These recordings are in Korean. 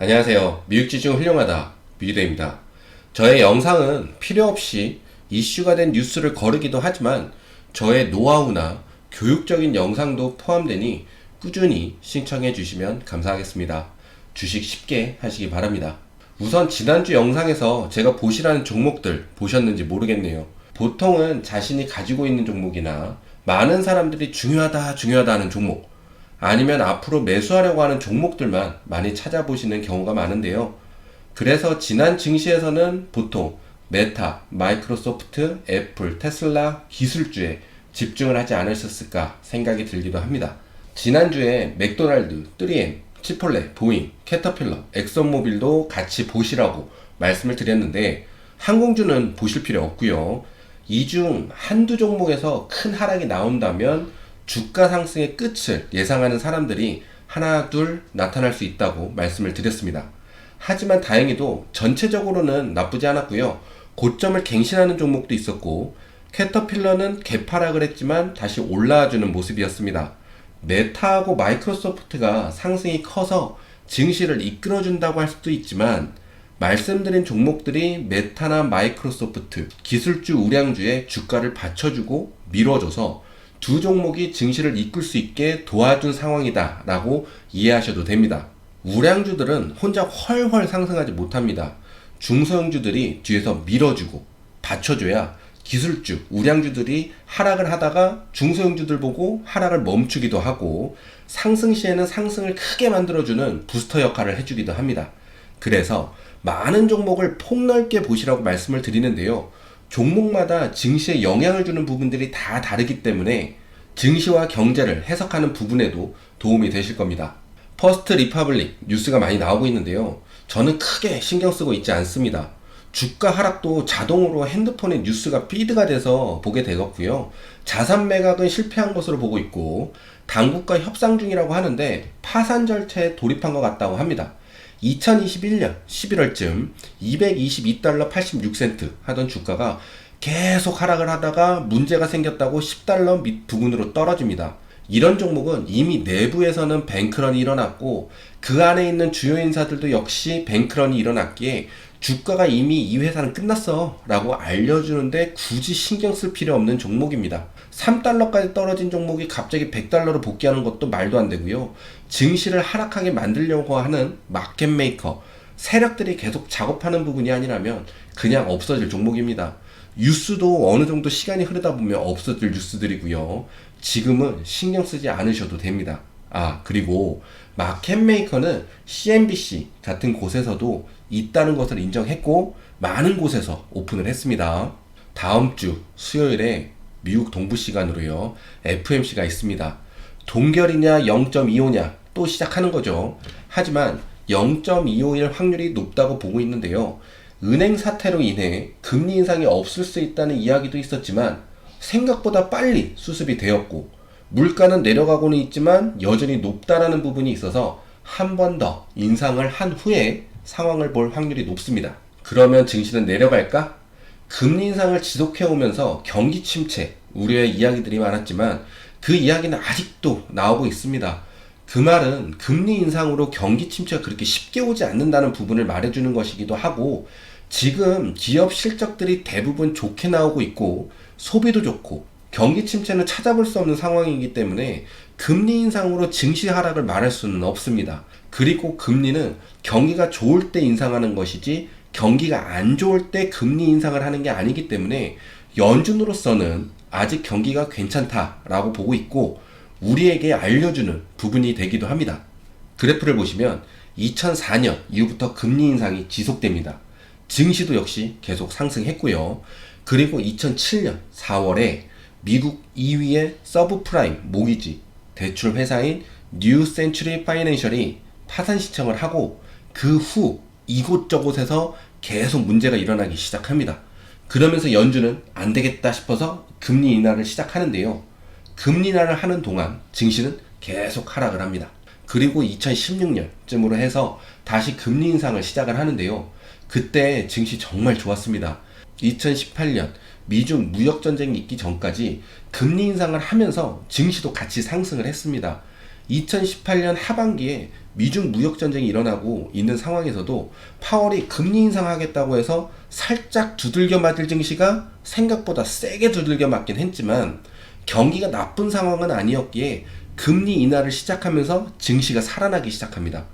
안녕하세요. 미국지중 훌륭하다 뮤대입니다. 저의 영상은 필요없이 이슈가 된 뉴스를 거르기도 하지만 저의 노하우나 교육적인 영상도 포함되니 꾸준히 신청해 주시면 감사하겠습니다. 주식 쉽게 하시기 바랍니다. 우선 지난주 영상에서 제가 보시라는 종목들 보셨는지 모르겠네요. 보통은 자신이 가지고 있는 종목이나 많은 사람들이 중요하다 하는 종목, 아니면 앞으로 매수하려고 하는 종목들만 많이 찾아보시는 경우가 많은데요. 그래서 지난 증시에서는 보통 메타, 마이크로소프트, 애플, 테슬라 기술주에 집중을 하지 않으셨을까 생각이 들기도 합니다. 지난주에 맥도날드, 3M, 치폴레, 보잉, 캐터필러, 엑선모빌도 같이 보시라고 말씀을 드렸는데 항공주는 보실 필요 없고요. 이 중 한두 종목에서 큰 하락이 나온다면 주가 상승의 끝을 예상하는 사람들이 하나 둘 나타날 수 있다고 말씀을 드렸습니다. 하지만 다행히도 전체적으로는 나쁘지 않았고요. 고점을 갱신하는 종목도 있었고, 캐터필러는 개파락을 했지만 다시 올라와주는 모습이었습니다. 메타하고 마이크로소프트가 상승이 커서 증시를 이끌어준다고 할 수도 있지만, 말씀드린 종목들이 메타나 마이크로소프트, 기술주 우량주의 주가를 받쳐주고 밀어줘서 두 종목이 증시를 이끌 수 있게 도와준 상황이다 라고 이해하셔도 됩니다. 우량주들은 혼자 훨훨 상승하지 못합니다. 중소형주들이 뒤에서 밀어주고 받쳐줘야 기술주, 우량주들이 하락을 하다가 중소형주들 보고 하락을 멈추기도 하고, 상승 시에는 상승을 크게 만들어주는 부스터 역할을 해주기도 합니다. 그래서 많은 종목을 폭넓게 보시라고 말씀을 드리는데요. 종목마다 증시에 영향을 주는 부분들이 다 다르기 때문에 증시와 경제를 해석하는 부분에도 도움이 되실 겁니다. 퍼스트 리퍼블릭 뉴스가 많이 나오고 있는데요. 저는 크게 신경 쓰고 있지 않습니다. 주가 하락도 자동으로 핸드폰에 뉴스가 피드가 돼서 보게 되겠고요. 자산 매각은 실패한 것으로 보고 있고, 당국과 협상 중이라고 하는데 파산 절차에 돌입한 것 같다고 합니다. 2021년 11월쯤 222달러 86센트 하던 주가가 계속 하락을 하다가 문제가 생겼다고 10달러 밑 부근으로 떨어집니다. 이런 종목은 이미 내부에서는 뱅크런이 일어났고, 그 안에 있는 주요 인사들도 역시 뱅크런이 일어났기에 주가가 이미 이 회사는 끝났어 라고 알려주는데 굳이 신경 쓸 필요 없는 종목입니다. 3달러까지 떨어진 종목이 갑자기 100달러로 복귀하는 것도 말도 안 되고요. 증시를 하락하게 만들려고 하는 마켓 메이커, 세력들이 계속 작업하는 부분이 아니라면 그냥 없어질 종목입니다. 뉴스도 어느 정도 시간이 흐르다 보면 없어질 뉴스들이고요. 지금은 신경 쓰지 않으셔도 됩니다. 그리고 마켓 메이커는 CNBC 같은 곳에서도 있다는 것을 인정했고, 많은 곳에서 오픈을 했습니다. 다음 주 수요일에 미국 동부 시간으로요, FMC가 있습니다. 동결이냐 0.25냐 또 시작하는 거죠. 하지만 0.25일 확률이 높다고 보고 있는데요. 은행 사태로 인해 금리 인상이 없을 수 있다는 이야기도 있었지만 생각보다 빨리 수습이 되었고, 물가는 내려가고는 있지만 여전히 높다라는 부분이 있어서 한 번 더 인상을 한 후에 상황을 볼 확률이 높습니다. 그러면 증시는 내려갈까? 금리 인상을 지속해오면서 경기 침체 우려의 이야기들이 많았지만 그 이야기는 아직도 나오고 있습니다. 그 말은 금리 인상으로 경기 침체가 그렇게 쉽게 오지 않는다는 부분을 말해주는 것이기도 하고, 지금 기업 실적들이 대부분 좋게 나오고 있고 소비도 좋고 경기 침체는 찾아볼 수 없는 상황이기 때문에 금리 인상으로 증시 하락을 말할 수는 없습니다. 그리고 금리는 경기가 좋을 때 인상하는 것이지 경기가 안 좋을 때 금리 인상을 하는 게 아니기 때문에 연준으로서는 아직 경기가 괜찮다라고 보고 있고, 우리에게 알려주는 부분이 되기도 합니다. 그래프를 보시면 2004년 이후부터 금리 인상이 지속됩니다. 증시도 역시 계속 상승했고요. 그리고 2007년 4월에 미국 2위의 서브프라임 모기지 대출 회사인 뉴 센츄리 파이낸셜이 파산 신청을 하고, 그 후 이곳저곳에서 계속 문제가 일어나기 시작합니다. 그러면서 연준은 안 되겠다 싶어서 금리 인하를 시작하는데요. 금리 인하를 하는 동안 증시는 계속 하락을 합니다. 그리고 2016년쯤으로 해서 다시 금리 인상을 시작을 하는데요. 그때 증시 정말 좋았습니다. 2018년 미중 무역전쟁이 있기 전까지 금리 인상을 하면서 증시도 같이 상승을 했습니다. 2018년 하반기에 미중 무역 전쟁이 일어나고 있는 상황에서도 파월이 금리 인상하겠다고 해서 살짝 두들겨 맞을 증시가 생각보다 세게 두들겨 맞긴 했지만 경기가 나쁜 상황은 아니었기에 금리 인하를 시작하면서 증시가 살아나기 시작합니다.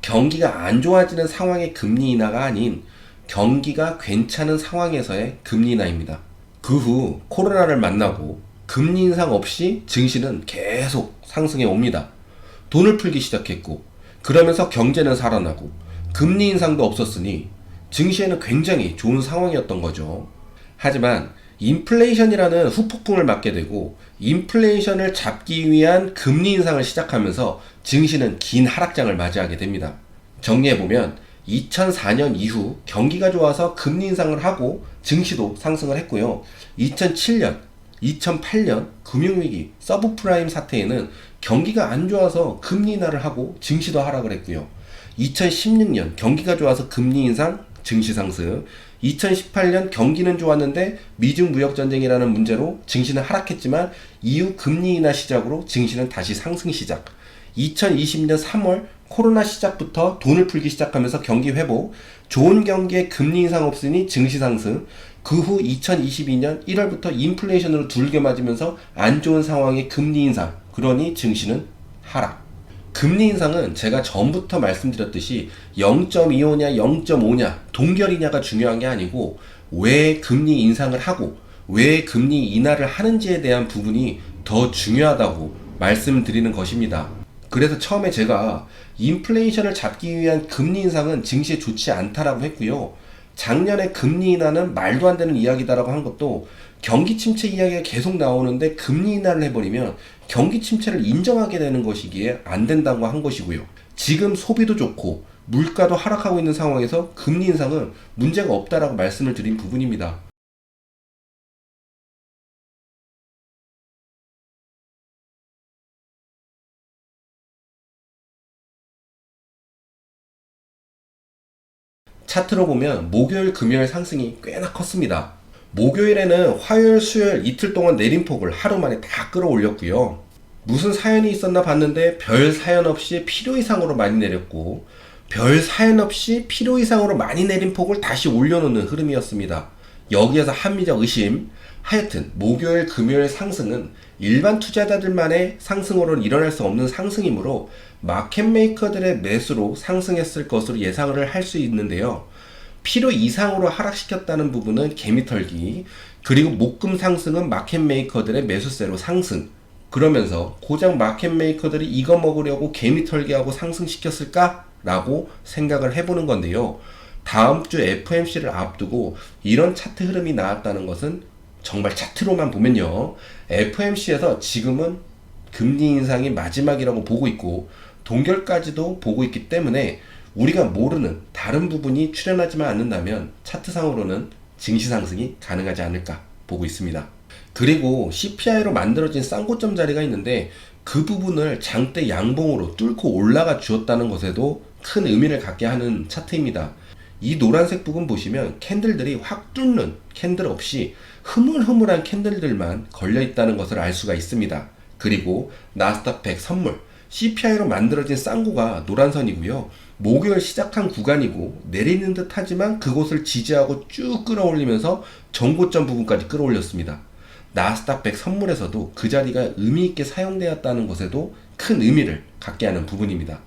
경기가 안 좋아지는 상황의 금리 인하가 아닌 경기가 괜찮은 상황에서의 금리 인하입니다. 그 후 코로나를 만나고 금리 인상 없이 증시는 계속 상승해 옵니다. 돈을 풀기 시작했고 그러면서 경제는 살아나고 금리 인상도 없었으니 증시에는 굉장히 좋은 상황이었던 거죠. 하지만 인플레이션이라는 후폭풍을 맞게 되고 인플레이션을 잡기 위한 금리 인상을 시작하면서 증시는 긴 하락장을 맞이하게 됩니다. 정리해보면 2004년 이후 경기가 좋아서 금리 인상을 하고 증시도 상승을 했고요. 2007년, 2008년 금융위기, 서브프라임 사태에는 경기가 안 좋아서 금리 인하를 하고 증시도 하락을 했고요. 2016년 경기가 좋아서 금리 인상, 증시 상승. 2018년 경기는 좋았는데 미중 무역 전쟁이라는 문제로 증시는 하락했지만 이후 금리 인하 시작으로 증시는 다시 상승 시작. 2020년 3월 코로나 시작부터 돈을 풀기 시작하면서 경기 회복, 좋은 경기에 금리 인상 없으니 증시 상승, 그 후 2022년 1월부터 인플레이션으로 두들겨 맞으면서 안 좋은 상황의 금리 인상, 그러니 증시는 하락. 금리 인상은 제가 전부터 말씀드렸듯이 0.25냐 0.5냐 동결이냐가 중요한 게 아니고 왜 금리 인상을 하고 왜 금리 인하를 하는지에 대한 부분이 더 중요하다고 말씀드리는 것입니다. 그래서 처음에 제가 인플레이션을 잡기 위한 금리 인상은 증시에 좋지 않다라고 했고요. 작년에 금리 인하는 말도 안 되는 이야기다라고 한 것도 경기 침체 이야기가 계속 나오는데 금리 인하를 해버리면 경기 침체를 인정하게 되는 것이기에 안 된다고 한 것이고요. 지금 소비도 좋고 물가도 하락하고 있는 상황에서 금리 인상은 문제가 없다라고 말씀을 드린 부분입니다. 차트로 보면 목요일, 금요일 상승이 꽤나 컸습니다. 목요일에는 화요일, 수요일 이틀 동안 내림폭을 하루 만에 다 끌어올렸고요. 무슨 사연이 있었나 봤는데 별 사연 없이 필요 이상으로 많이 내렸고 별 사연 없이 필요 이상으로 많이 내린 폭을 다시 올려놓는 흐름이었습니다. 여기에서 합리적 의심, 하여튼 목요일, 금요일 상승은 일반 투자자들만의 상승으로는 일어날 수 없는 상승이므로 마켓메이커들의 매수로 상승했을 것으로 예상을 할 수 있는데요. 필요 이상으로 하락시켰다는 부분은 개미털기, 그리고 목금 상승은 마켓메이커들의 매수세로 상승. 그러면서 고작 마켓메이커들이 이거 먹으려고 개미털기하고 상승시켰을까? 라고 생각을 해보는 건데요. 다음 주 FOMC를 앞두고 이런 차트 흐름이 나왔다는 것은 정말 차트로만 보면요. FOMC에서 지금은 금리 인상이 마지막이라고 보고 있고 동결까지도 보고 있기 때문에 우리가 모르는 다른 부분이 출현하지만 않는다면 차트상으로는 증시 상승이 가능하지 않을까 보고 있습니다. 그리고 CPI로 만들어진 쌍고점 자리가 있는데 그 부분을 장대 양봉으로 뚫고 올라가 주었다는 것에도 큰 의미를 갖게 하는 차트입니다. 이 노란색 부분 보시면 캔들들이 확 뚫는 캔들 없이 흐물흐물한 캔들들만 걸려 있다는 것을 알 수가 있습니다. 그리고 나스닥 100 선물 CPI로 만들어진 쌍구가 노란선이고요. 목요일 시작한 구간이고 내리는 듯 하지만 그곳을 지지하고 쭉 끌어올리면서 정고점 부분까지 끌어올렸습니다. 나스닥 100 선물에서도 그 자리가 의미있게 사용되었다는 것에도 큰 의미를 갖게 하는 부분입니다.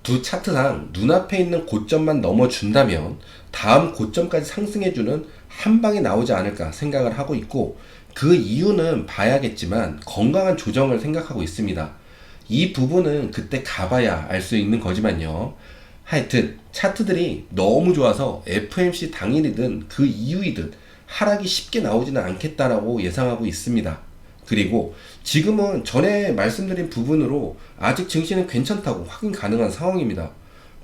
두 차트상 눈앞에 있는 고점만 넘어준다면 다음 고점까지 상승해주는 한 방이 나오지 않을까 생각을 하고 있고 그 이유는 봐야겠지만 건강한 조정을 생각하고 있습니다. 이 부분은 그때 가봐야 알 수 있는 거지만요. 하여튼 차트들이 너무 좋아서 FOMC 당일이든 그 이후이든 하락이 쉽게 나오지는 않겠다라고 예상하고 있습니다. 그리고 지금은 전에 말씀드린 부분으로 아직 증시는 괜찮다고 확인 가능한 상황입니다.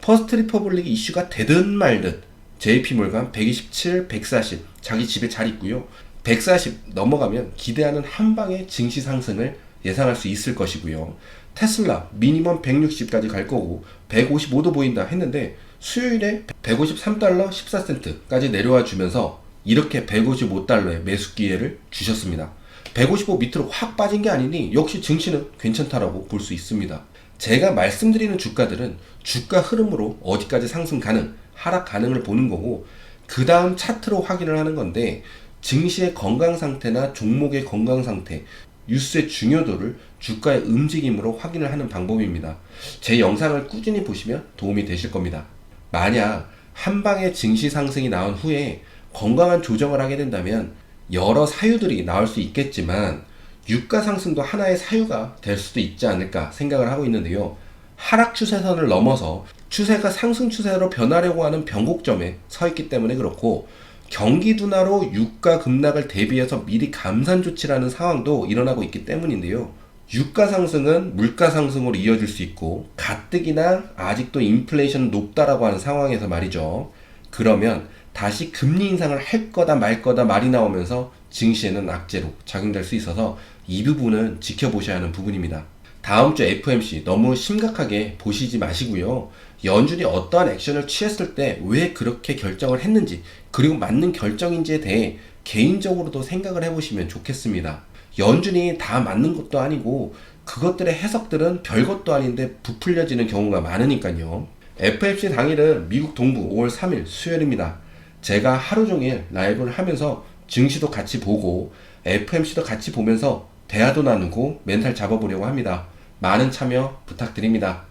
퍼스트 리퍼블릭 이슈가 되든 말든 JP몰간 127, 140 자기 집에 잘 있고요. 140 넘어가면 기대하는 한 방의 증시 상승을 예상할 수 있을 것이고요. 테슬라 미니멈 160까지 갈 거고 155도 보인다 했는데 수요일에 153달러 14센트까지 내려와 주면서 이렇게 155달러의 매수 기회를 주셨습니다. 155 밑으로 확 빠진 게 아니니 역시 증시는 괜찮다라고 볼 수 있습니다. 제가 말씀드리는 주가들은 주가 흐름으로 어디까지 상승 가능, 하락 가능을 보는 거고, 그 다음 차트로 확인을 하는 건데, 증시의 건강 상태나 종목의 건강 상태, 뉴스의 중요도를 주가의 움직임으로 확인을 하는 방법입니다. 제 영상을 꾸준히 보시면 도움이 되실 겁니다. 만약 한 방에 증시 상승이 나온 후에 건강한 조정을 하게 된다면 여러 사유들이 나올 수 있겠지만 유가 상승도 하나의 사유가 될 수도 있지 않을까 생각을 하고 있는데요. 하락 추세선을 넘어서 추세가 상승 추세로 변하려고 하는 변곡점에 서 있기 때문에 그렇고, 경기 둔화로 유가 급락을 대비해서 미리 감산 조치라는 상황도 일어나고 있기 때문인데요. 유가 상승은 물가 상승으로 이어질 수 있고, 가뜩이나 아직도 인플레이션 높다라고 하는 상황에서 말이죠. 그러면 다시 금리 인상을 할 거다 말 거다 말이 나오면서 증시에는 악재로 작용될 수 있어서 이 부분은 지켜보셔야 하는 부분입니다. 다음 주 FOMC 너무 심각하게 보시지 마시고요. 연준이 어떠한 액션을 취했을 때 왜 그렇게 결정을 했는지, 그리고 맞는 결정인지에 대해 개인적으로도 생각을 해보시면 좋겠습니다. 연준이 다 맞는 것도 아니고 그것들의 해석들은 별것도 아닌데 부풀려지는 경우가 많으니까요. FOMC 당일은 미국 동부 5월 3일 수요일입니다. 제가 하루 종일 라이브를 하면서 증시도 같이 보고 FOMC도 같이 보면서 대화도 나누고 멘탈 잡아보려고 합니다. 많은 참여 부탁드립니다.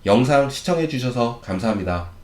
영상 시청해 주셔서 감사합니다.